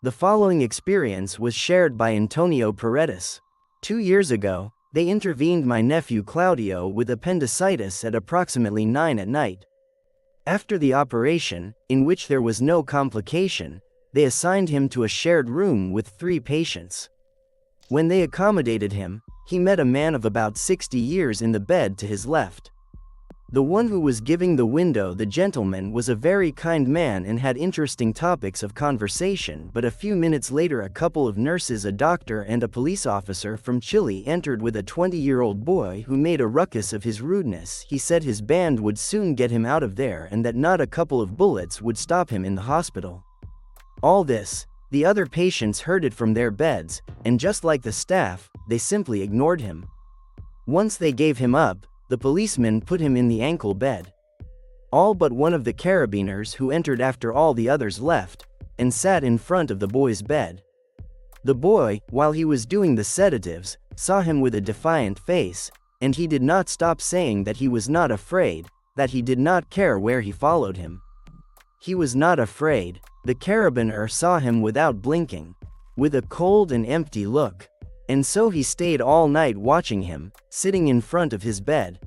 The following experience was shared by Antonio Paredes. 2 years ago, they intervened my nephew Claudio with appendicitis at approximately 9 at night. After the operation, in which there was no complication, they assigned him to a shared room with 3 patients. When they accommodated him, he met a man of about 60 years in the bed to his left. The one who was giving the window, the gentleman, was a very kind man and had interesting topics of conversation, but a few minutes later a couple of nurses, a doctor and a police officer from Chile entered with a 20-year-old boy who made a ruckus of his rudeness. He said his band would soon get him out of there and that not a couple of bullets would stop him in the hospital. All this, the other patients heard it from their beds, and just like the staff, they simply ignored him. Once they gave him up, the policeman put him in the ankle bed. All but one of the carabiners, who entered after all the others left, and sat in front of the boy's bed. The boy, while he was doing the sedatives, saw him with a defiant face, and he did not stop saying that he was not afraid, that he did not care where he followed him. He was not afraid. The carabiner saw him without blinking, with a cold and empty look. And so he stayed all night watching him, sitting in front of his bed.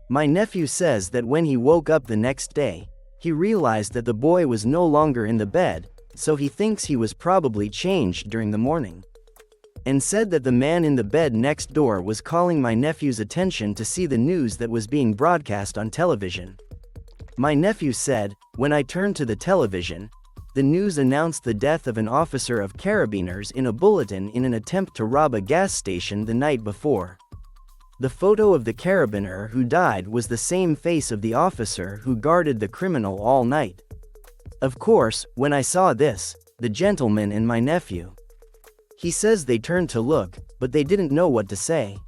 My nephew says that when he woke up the next day, he realized that the boy was no longer in the bed, so he thinks he was probably changed during the morning. And said that the man in the bed next door was calling my nephew's attention to see the news that was being broadcast on television. My nephew said, when I turned to the television, the news announced the death of an officer of carabiners in a bulletin in an attempt to rob a gas station the night before. The photo of the carabiner who died was the same face of the officer who guarded the criminal all night. Of course, when I saw this, the gentleman and my nephew, he says they turned to look, but they didn't know what to say.